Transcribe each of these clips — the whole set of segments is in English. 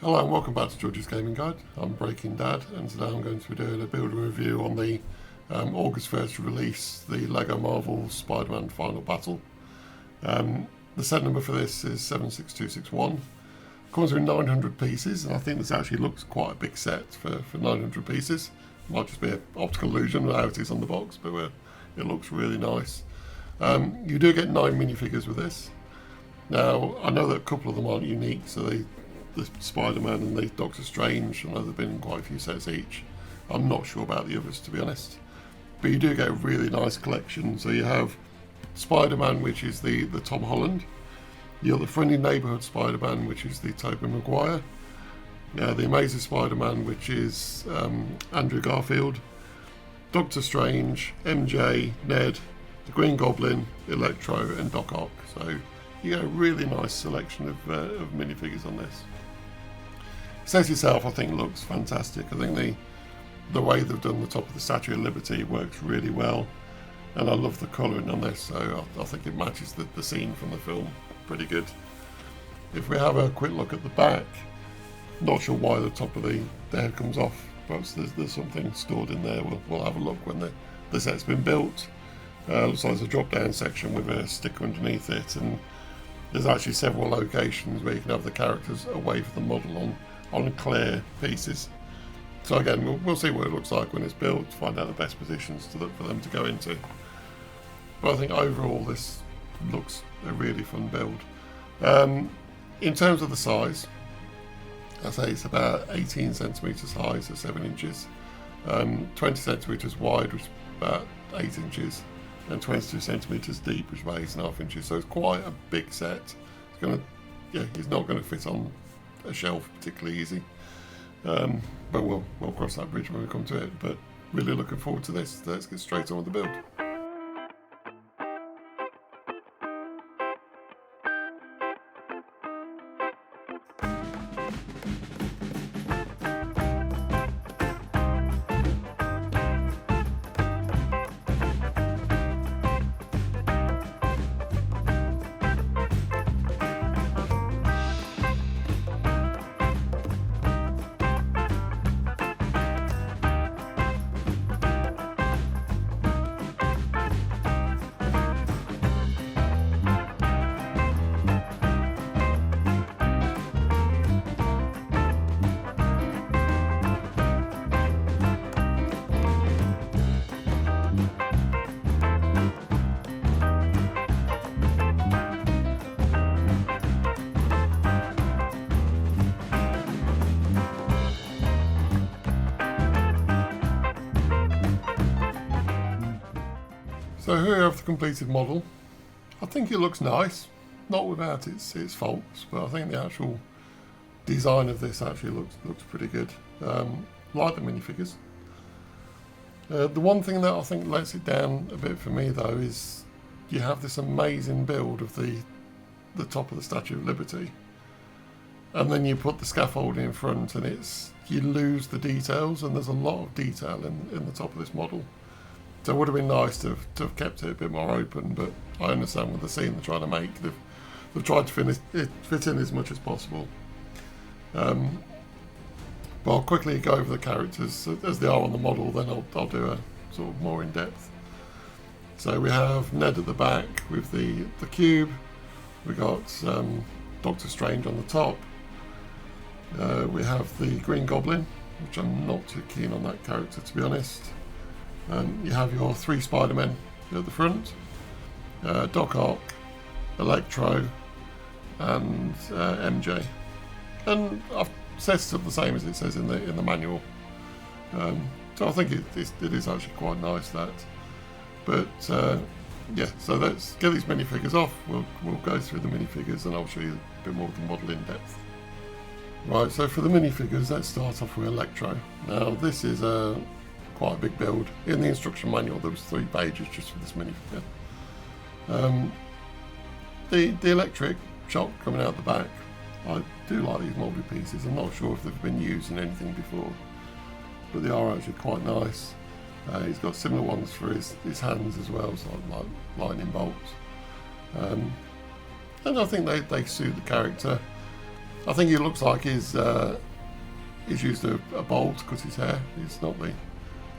Hello and welcome back to George's Gaming Guide. I'm Breaking Dad, and today I'm going to be doing a build review on the August 1st release, the LEGO Marvel Spider-Man Final Battle. The set number for this is 76261. Comes with 900 pieces, and I think this actually looks quite a big set for 900 pieces. Might just be an optical illusion of how it is on the box, but it looks really nice. You do get 9 minifigures with this. Now, I know that a couple of them aren't unique, so the Spider-Man and the Doctor Strange, I know there have been quite a few sets each. I'm not sure about the others, to be honest. But you do get a really nice collection. So you have Spider-Man, which is the Tom Holland. You have the Friendly Neighbourhood Spider-Man, which is the Tobey Maguire. The Amazing Spider-Man, which is Andrew Garfield. Doctor Strange, MJ, Ned, the Green Goblin, Electro, and Doc Ock. So you get a really nice selection of minifigures on this. The set itself, I think, looks fantastic. I think the way they've done the top of the Statue of Liberty works really well, and I love the colouring on this, so I think it matches the scene from the film pretty good. If we have a quick look at the back, not sure why the top of the head comes off. Perhaps there's something stored in there. We'll have a look when the set's been built. Looks like there's a drop-down section with a sticker underneath it, and there's actually several locations where you can have the characters away from the model on clear pieces. So again, we'll see what it looks like when it's built, find out the best positions to look for them to go into. But I think overall this looks a really fun build. In terms of the size, I say it's about 18 centimetres high, so 7 inches, 20 centimetres wide, which is about 8 inches, and 22 centimetres deep, which is about 8.5 inches. So it's quite a big set. It's not going to fit on a shelf particularly easy. But we'll cross that bridge when we come to it. But really looking forward to this. Let's get straight on with the build. So here we have the completed model. I think it looks nice, not without its faults, but I think the actual design of this actually looks pretty good. Like the minifigures. The one thing that I think lets it down a bit for me though is you have this amazing build of the top of the Statue of Liberty, and then you put the scaffolding in front, and you lose the details, and there's a lot of detail in the top of this model. So it would have been nice to have kept it a bit more open, but I understand with the scene they're trying to make, they've tried to fit in as much as possible. But I'll quickly go over the characters as they are on the model, then I'll do a sort of more in-depth. So we have Ned at the back with the cube. We got Doctor Strange on the top. We have the Green Goblin, which I'm not too keen on that character, to be honest. You have your 3 Spider-Men at the front, Doc Ock, Electro, and MJ. And I've set it up the same as it says in the manual. So I think it is actually quite nice, that. But yeah, so let's get these minifigures off. We'll go through the minifigures, and I'll show you a bit more of the model in depth. Right, so for the minifigures, let's start off with Electro. Now this is quite a big build. In the instruction manual there was 3 pages just for this minifigure. The electric shock coming out the back, I do like these moulded pieces. I'm not sure if they've been used in anything before, but they are actually quite nice. He's got similar ones for his hands as well, so like lightning bolts. And I think they suit the character. I think he looks like he's used a bowl to cut his hair. It's not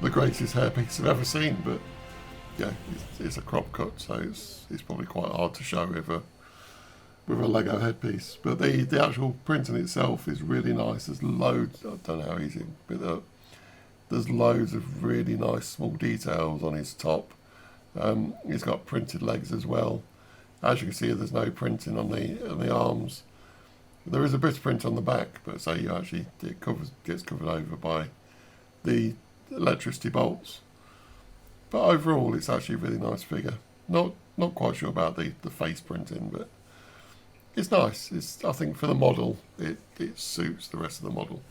the greatest hairpiece I've ever seen, but yeah, it's a crop cut, so it's probably quite hard to show with a Lego headpiece. But the actual printing itself is really nice. There's loads, I don't know how easy, but there's loads of really nice small details on his top. He's got printed legs as well. As you can see, there's no printing on the arms. There is a bit of print on the back, but say you actually gets covered over by the electricity bolts. But overall, it's actually a really nice figure. Not quite sure about the face printing, but it's nice. I think for the model, it suits the rest of the model.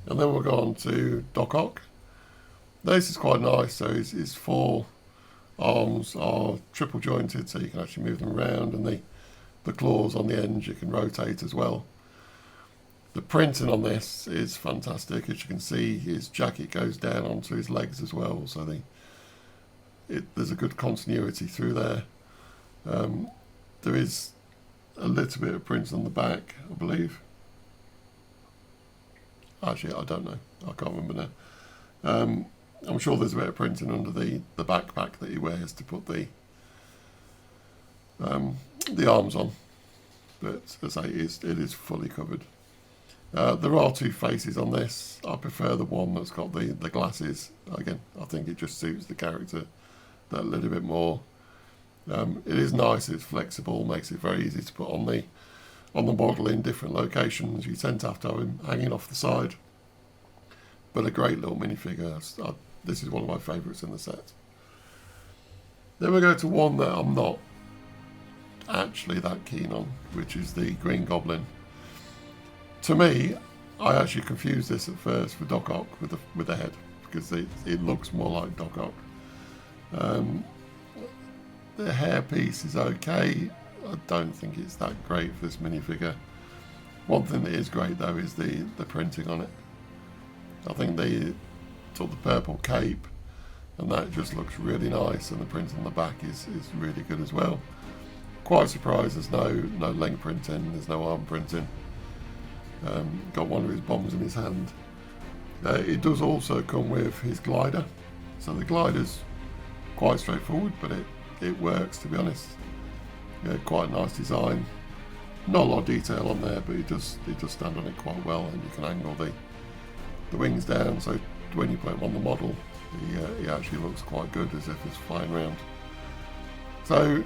And then we'll go on to Doc Ock. This is quite nice. So his 4 arms are triple jointed, so you can actually move them around, and the claws on the end you can rotate as well. The printing on this is fantastic. As you can see, his jacket goes down onto his legs as well, so there's a good continuity through there. There is a little bit of print on the back, I believe. Actually, I don't know. I can't remember now. I'm sure there's a bit of printing under the backpack that he wears to put the arms on. But as I say, it is fully covered. There are 2 faces on this. I prefer the one that's got the glasses. Again, I think it just suits the character that little bit more. It is nice, it's flexible, makes it very easy to put on the model in different locations. You tend to have him hanging off the side. But a great little minifigure. This is one of my favourites in the set. Then we go to one that I'm not actually that keen on, which is the Green Goblin. To me, I actually confused this at first with Doc Ock with the head, because it looks more like Doc Ock. The hairpiece is okay. I don't think it's that great for this minifigure. One thing that is great though is the printing on it. I think the purple cape, and that just looks really nice, and the print on the back is really good as well. Quite surprised there's no leg printing, there's no arm printing. Got one of his bombs in his hand. It does also come with his glider, so the glider's quite straightforward, but it works, to be honest. Yeah, quite a nice design. Not a lot of detail on there, but it does stand on it quite well, and you can angle the wings down, so when you put him on the model, he actually looks quite good, as if he's flying around. So,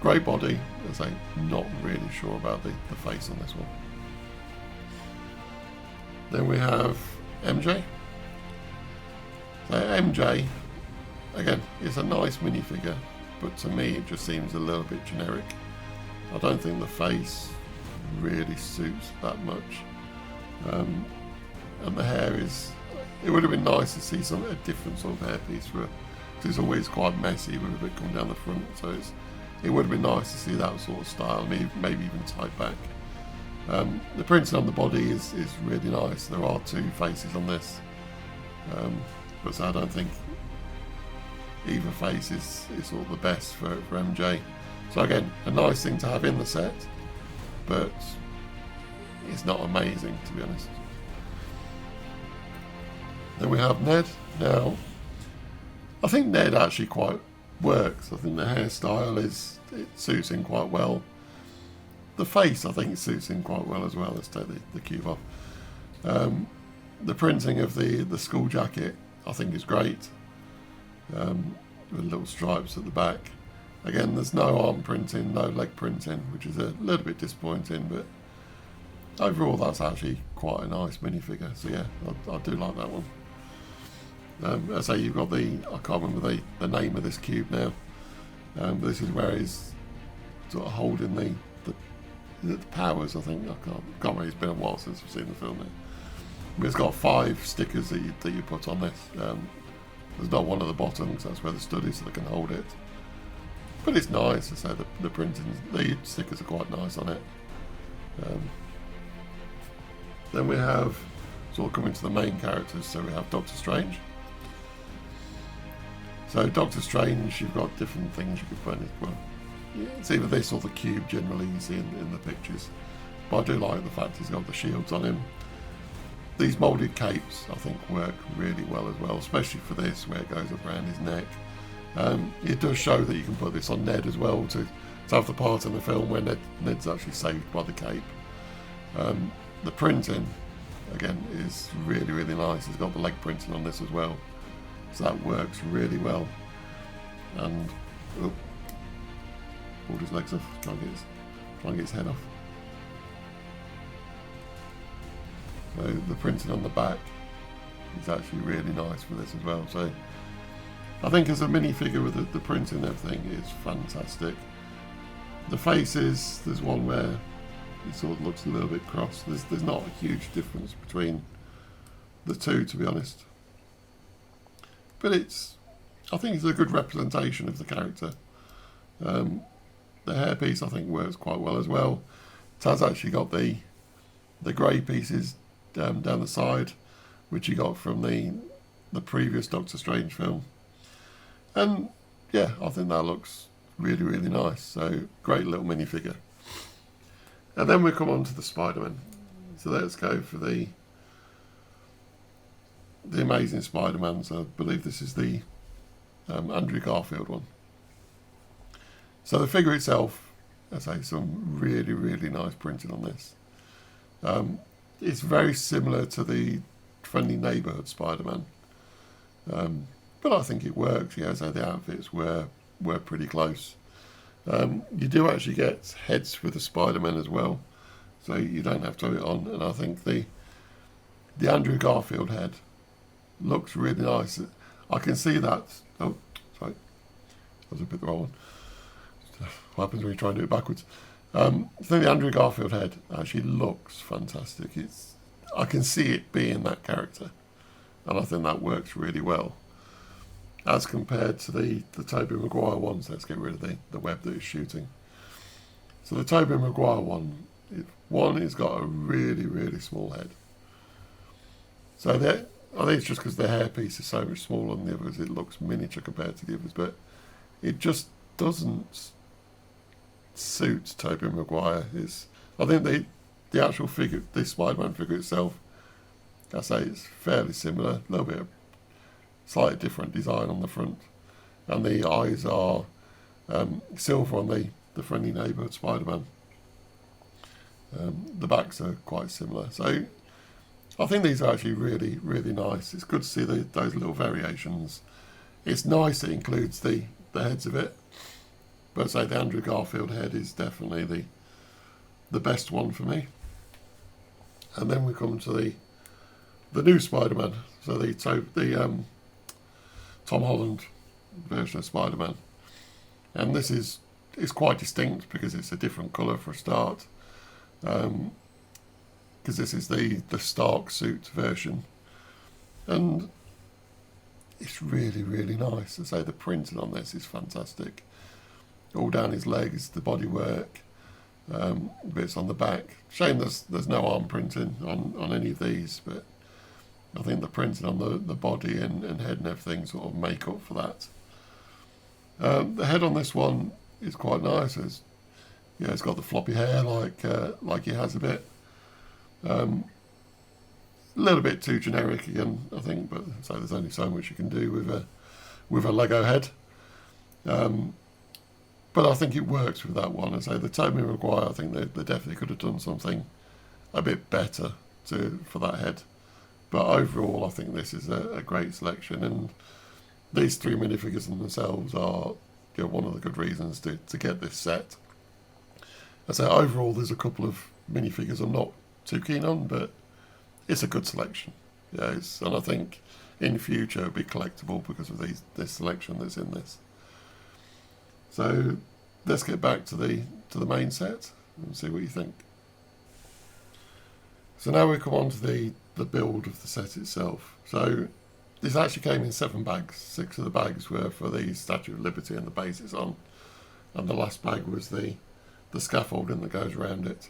great body. As I say, not really sure about the face on this one. Then we have MJ. So MJ, again, is a nice minifigure, but to me it just seems a little bit generic. I don't think the face really suits that much. And the hair it would have been nice to see a different sort of hairpiece for it, because it's always quite messy with a bit coming down the front, so it would have been nice to see that sort of style, maybe even tied back. The printing on the body is really nice. There are 2 faces on this, but I don't think either face is sort of the best for MJ. So again, a nice thing to have in the set, but it's not amazing, to be honest. Then we have Ned. Now, I think Ned actually quite works. I think the hairstyle it suits him quite well. The face, I think, suits him quite well as well. Let's take the cube off. The printing of the school jacket, I think, is great. With little stripes at the back. Again, there's no arm printing, no leg printing, which is a little bit disappointing, but overall that's actually quite a nice minifigure. So yeah, I do like that one. As I say, you've got I can't remember the name of this cube now, but this is where he's sort of holding the powers, I think. I can't remember, it's been a while since I've seen the film now. But it's got 5 stickers that you put on this. There's not one at the bottom, because that's where the stud is, so they can hold it. But it's nice. I say the printing, the stickers are quite nice on it. Then we have sort of coming to the main characters. So we have Doctor Strange. So Doctor Strange, you've got different things you can put in it. Well, it's either this or the cube generally you see in the pictures. But I do like the fact he's got the shields on him. These moulded capes I think work really well as well, especially for this where it goes up around his neck. It does show that you can put this on Ned as well to have the part in the film where Ned's actually saved by the cape. The printing again is really, really nice. He's got the leg printing on this as well, so that works really well. And pulled his legs off, try and get his head off. So the printing on the back is actually really nice for this as well. So I think as a minifigure with the printing and everything, it's fantastic. The faces, there's one where it sort of looks a little bit cross. There's not a huge difference between the two, to be honest. But I think it's a good representation of the character. The hairpiece I think works quite well as well. It has actually got the grey pieces down the side, which you got from the previous Doctor Strange film. And yeah, I think that looks really, really nice. So great little minifigure. And then we come on to the Spiderman. So let's go for the Amazing Spider-Man. So I believe this is the Andrew Garfield one. So the figure itself, I say, some really, really nice printing on this. It's very similar to the Friendly Neighbourhood Spider-Man, but I think it works. Yeah, so the outfits were pretty close. You do actually get heads with the Spider-Man as well, so you don't have to have it on. And I think the Andrew Garfield head looks really nice. I can see that. Oh, sorry, that was a bit the wrong one. What happens when you try and do it backwards? I think the Andrew Garfield head actually looks fantastic. I can see it being that character, and I think that works really well as compared to the Tobey Maguire ones. Let's get rid of the web that it's shooting. So the Tobey Maguire one has got a really, really small head. So I think it's just because the hairpiece is so much smaller than the others, it looks miniature compared to the others, but it just doesn't suit Tobey Maguire. I think the actual figure, the Spider-Man figure itself, I say it's fairly similar, a little bit of slightly different design on the front, and the eyes are silver on the Friendly Neighbourhood Spider-Man. The backs are quite similar, so I think these are actually really, really nice. It's good to see those little variations. It's nice it includes the heads of it, but say the Andrew Garfield head is definitely the best one for me. And then we come to the new Spider-Man, so the Tom Holland version of Spider-Man, and this is quite distinct because it's a different colour for a start, because this is the Stark suit version, and it's really, really nice. I say the printing on this is fantastic. All down his legs, the bodywork, bits on the back. Shame there's no arm printing on any of these, but I think the printing on the body and head and everything sort of make up for that. The head on this one is quite nice. It's got the floppy hair like he has a bit. A little bit too generic again, I think, but so there's only so much you can do with a Lego head. But I think it works with that one. I say the Tobey Maguire, I think they definitely could have done something a bit better for that head. But overall, I think this is a great selection, and these three minifigures in themselves are one of the good reasons to get this set. I say overall, there's a couple of minifigures I'm not too keen on, but it's a good selection. Yeah, and I think in future it'll be collectible because of this selection that's in this. So let's get back to the main set and see what you think. So now we come on to the build of the set itself. So this actually came in 7 bags. 6 of the bags were for the Statue of Liberty and the base it's on, and the last bag was the scaffolding that goes around it.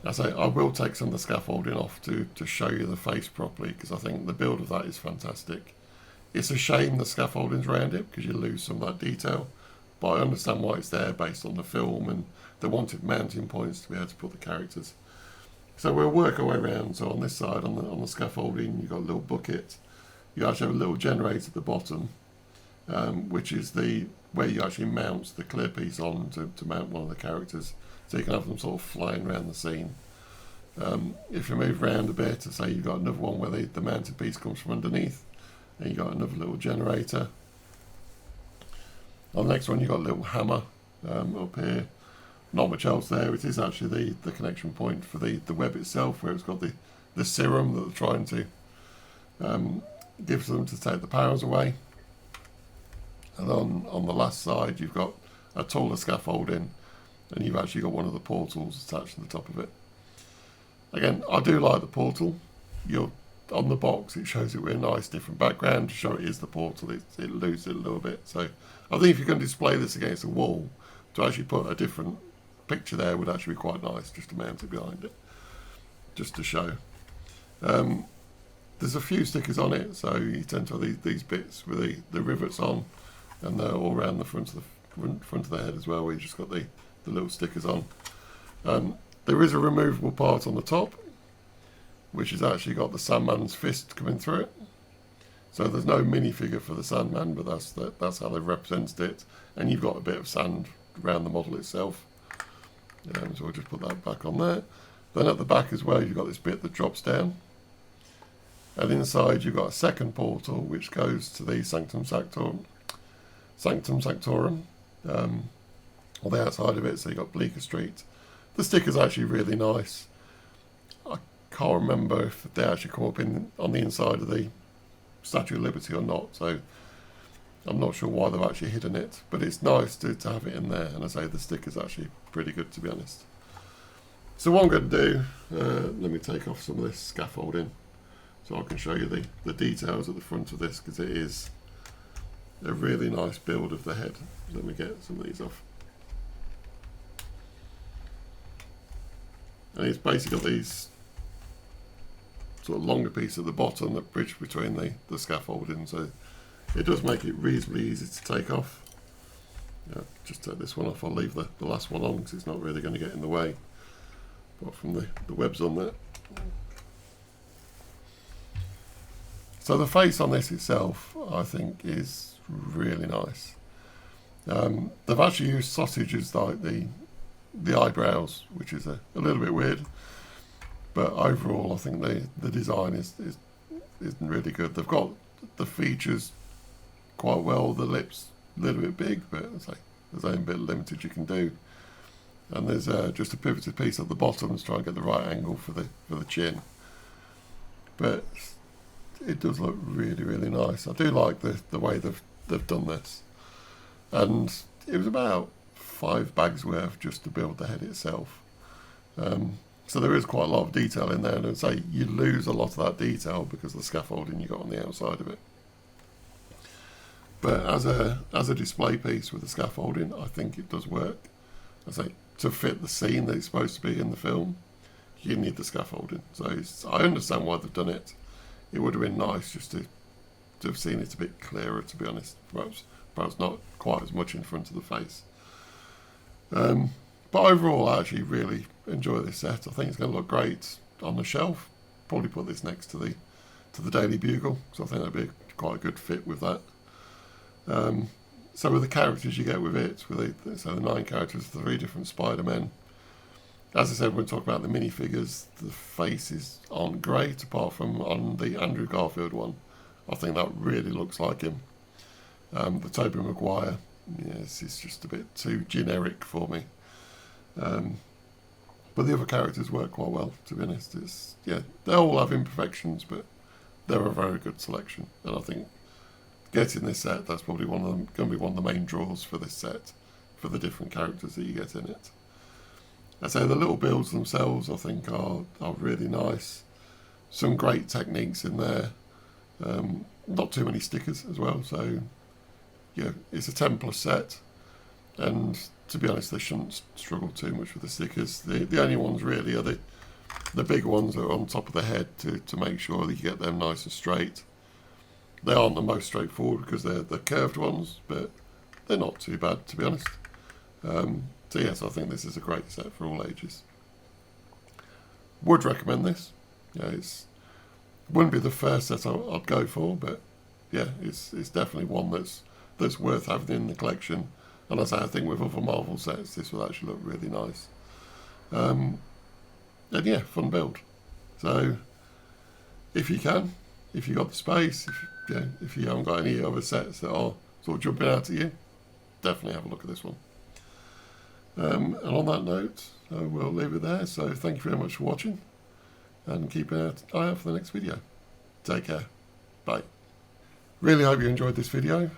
I say I will take some of the scaffolding off to show you the face properly, because I think the build of that is fantastic. It's a shame the scaffolding's around it because you lose some of that detail, but I understand why it's there based on the film, and they wanted mounting points to be able to put the characters. So we'll work our way around. So on this side, on the scaffolding, you've got a little bucket. You actually have a little generator at the bottom, which is where you actually mount the clear piece on to mount one of the characters, so you can have them sort of flying around the scene. If you move around a bit, say you've got another one where the mounted piece comes from underneath, and you've got another little generator. On the next one, you've got a little hammer up here. Not much else there. It is actually the connection point for the web itself, where it's got the serum that they're trying to give them to take the powers away. And on the last side, you've got a taller scaffolding, and you've actually got one of the portals attached to the top of it. Again, I do like the portal. On the box, it shows it with a nice different background to show it is the portal. It loses it a little bit. So I think if you're going to display this against a wall, to actually put a different picture there would actually be quite nice, just to mount it behind it, just to show. There's a few stickers on it, so you tend to have these bits with the rivets on, and they're all around the front of the head as well, where you just got the little stickers on. There is a removable part on the top, which has actually got the Sandman's fist coming through it. So there's no minifigure for the Sandman, but that's how they've represented it. And you've got a bit of sand around the model itself. So we'll just put that back on there. Then at the back as well, you've got this bit that drops down. And inside you've got a second portal, which goes to the Sanctum Sanctorum, on the outside of it. So you've got Bleecker Street. The sticker's actually really nice. I can't remember if they actually come up on the inside of the Statue of Liberty or not, so I'm not sure why they've actually hidden it, but it's nice to have it in there, and I say the sticker's actually pretty good, to be honest. So what I'm going to do, let me take off some of this scaffolding so I can show you the details at the front of this, because it is a really nice build of the head. Let me get some of these off. And it's basically got these sort of longer piece at the bottom that bridge between the scaffolding, so it does make it reasonably easy to take off. Just take this one off. I'll leave the last one on because it's not really going to get in the way, apart from the webs on there. So the face on this itself, I think, is really nice. They've actually used sausage as like the eyebrows, which is a little bit weird, but overall I think the design isn't really good. They've got the features quite well. The lips a little bit big, but there's only a bit limited you can do. And there's just a pivoted piece at the bottom to try and get the right angle for the chin. But it does look really, really nice. I do like the way they've done this. And it was about 5 bags worth just to build the head itself. So there is quite a lot of detail in there, and I'd say you lose a lot of that detail because of the scaffolding you got on the outside of it. But as a display piece with the scaffolding, I think it does work. I say to fit the scene that it's supposed to be in the film, you need the scaffolding. So I understand why they've done it. It would have been nice just to have seen it a bit clearer, to be honest. Perhaps not quite as much in front of the face. But overall, I actually really enjoy this set. I think it's going to look great on the shelf. Probably put this next to the Daily Bugle, because I think that'd be quite a good fit with that. So with the characters you get with it, so the 9 characters, 3 different Spider-Men. As I said, when we talk about the minifigures, the faces aren't great, apart from on the Andrew Garfield one. I think that really looks like him. The Tobey Maguire, yes, it's just a bit too generic for me. But the other characters work quite well, to be honest. They all have imperfections, but they're a very good selection. And I think getting this set, that's probably going to be one of the main draws for this set, for the different characters that you get in it. I say the little builds themselves, I think, are really nice. Some great techniques in there. Not too many stickers as well, so yeah, it's a 10+ set, and to be honest, they shouldn't struggle too much with the stickers. The only ones really are the big ones that are on top of the head to make sure that you get them nice and straight. They aren't the most straightforward because they're the curved ones, but they're not too bad, to be honest. So yes, I think this is a great set for all ages. Would recommend this. Yeah, wouldn't be the first set I'd go for, but yeah, it's definitely one that's worth having in the collection. And as I think with other Marvel sets, this will actually look really nice. And yeah, fun build. So if you can, if you got the space, if you haven't got any other sets that are sort of jumping out at you, definitely have a look at this one. And on that note, we'll leave it there. So thank you very much for watching, and keep an eye out for the next video. Take care. Bye. Really hope you enjoyed this video.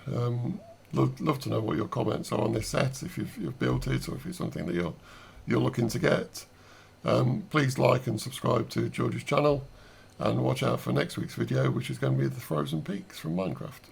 Love to know what your comments are on this set, if you've built it or if it's something that you're looking to get. Please like and subscribe to George's channel, and watch out for next week's video, which is going to be the Frozen Peaks from Minecraft.